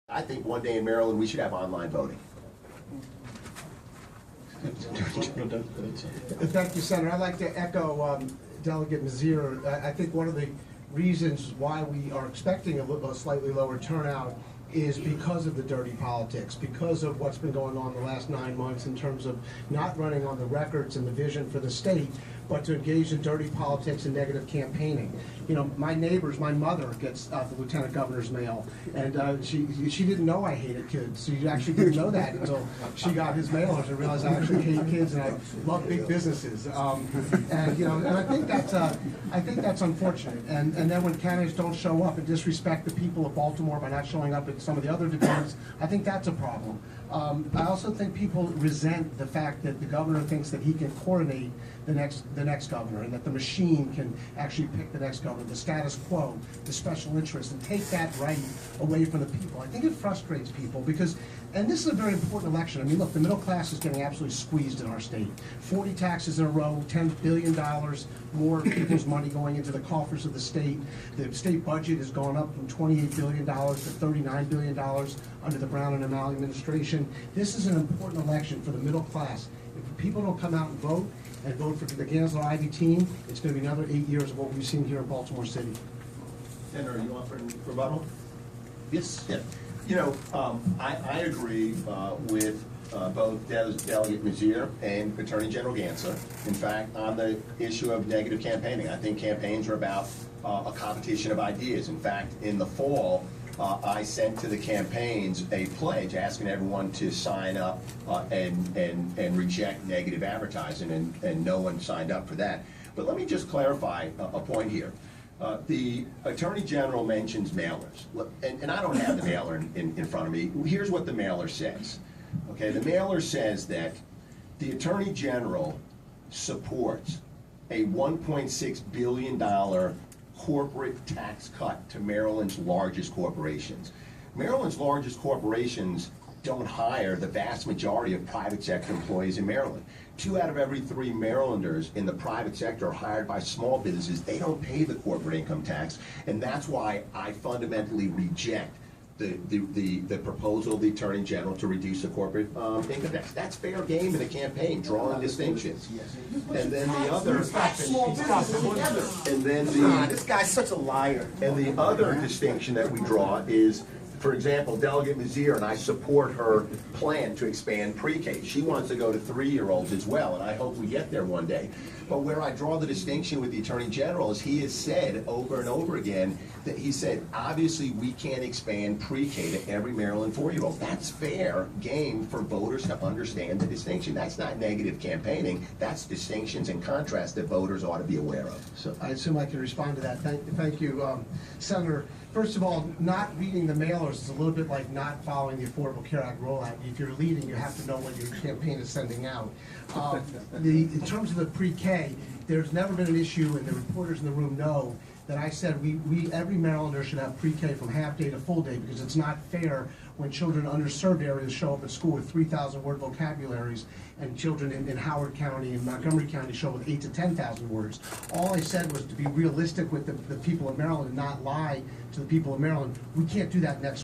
I think one day in Maryland we should have online voting. Thank you, Senator. I'd like to echo Delegate Mazier. I think one of the reasons why we are expecting a slightly lower turnout is because of the dirty politics, because of what's been going on the last 9 months in terms of not running on the records and the vision for the state, but to engage in dirty politics and negative campaigning. You know, my neighbors, my mother gets the lieutenant governor's mail, and she didn't know I hated kids. She actually didn't know that until she got his mailers and realized I actually hate kids and I love big businesses. And you know, and I think that's unfortunate. And then when candidates don't show up and disrespect the people of Baltimore by not showing up at some of the other debates, I think that's a problem. I also think people resent the fact that the governor thinks that he can coordinate the next governor, and that the machine can actually pick the next governor, the status quo, the special interest, and take that right away from the people. I think it frustrates people because, and this is a very important election. I mean, look, the middle class is getting absolutely squeezed in our state. 40 taxes in a row, $10 billion more people's money going into the coffers of the state. The state budget has gone up from $28 billion to $39 billion under the Brown and O'Malley administration. This is an important election for the middle class. If people don't come out and vote for the Gansler Ivy team, it's going to be another 8 years of what we've seen here in Baltimore City. Senator, are you offering rebuttal? Yes. Yeah. You know, I agree with both Delegate Mazier and Attorney General Gansler. In fact, on the issue of negative campaigning, I think campaigns are about a competition of ideas. In fact, in the fall, I sent to the campaigns a pledge asking everyone to sign up and reject negative advertising, and no one signed up for that. But let me just clarify a point here. The Attorney General mentions mailers, and I don't have the mailer in front of me. Here's what the mailer says. Okay, the mailer says that the Attorney General supports a $1.6 billion corporate tax cut to Maryland's largest corporations. Maryland's largest corporations don't hire the vast majority of private sector employees in Maryland. 2 out of every 3 Marylanders in the private sector are hired by small businesses. They don't pay the corporate income tax, and that's why I fundamentally reject the proposal of the Attorney General to reduce the corporate income tax. That's fair game in a campaign, drawing distinctions. And then the other, This guy's such a liar. and the other distinction that we draw is, for example, Delegate Mazier, and I support her plan to expand pre-K. She wants to go to 3-year-olds as well, and I hope we get there one day. But where I draw the distinction with the Attorney General is he has said over and over again that he said, obviously we can't expand pre-K to every Maryland 4-year-old. That's fair game for voters to understand the distinction. That's not negative campaigning. That's distinctions and contrast that voters ought to be aware of. So I assume I can respond to that. Thank you, Senator. First of all, not reading the mailers is a little bit like not following the Affordable Care Act rollout. If you're leading, you have to know what your campaign is sending out. In terms of the pre-K, there's never been an issue, and the reporters in the room know that I said every Marylander should have pre-K from half day to full day, because it's not fair when children in underserved areas show up at school with 3,000 word vocabularies, and children in Howard County and Montgomery County show up with 8,000 to 10,000 words. All I said was to be realistic with the people of Maryland and not lie to the people of Maryland. We can't do that next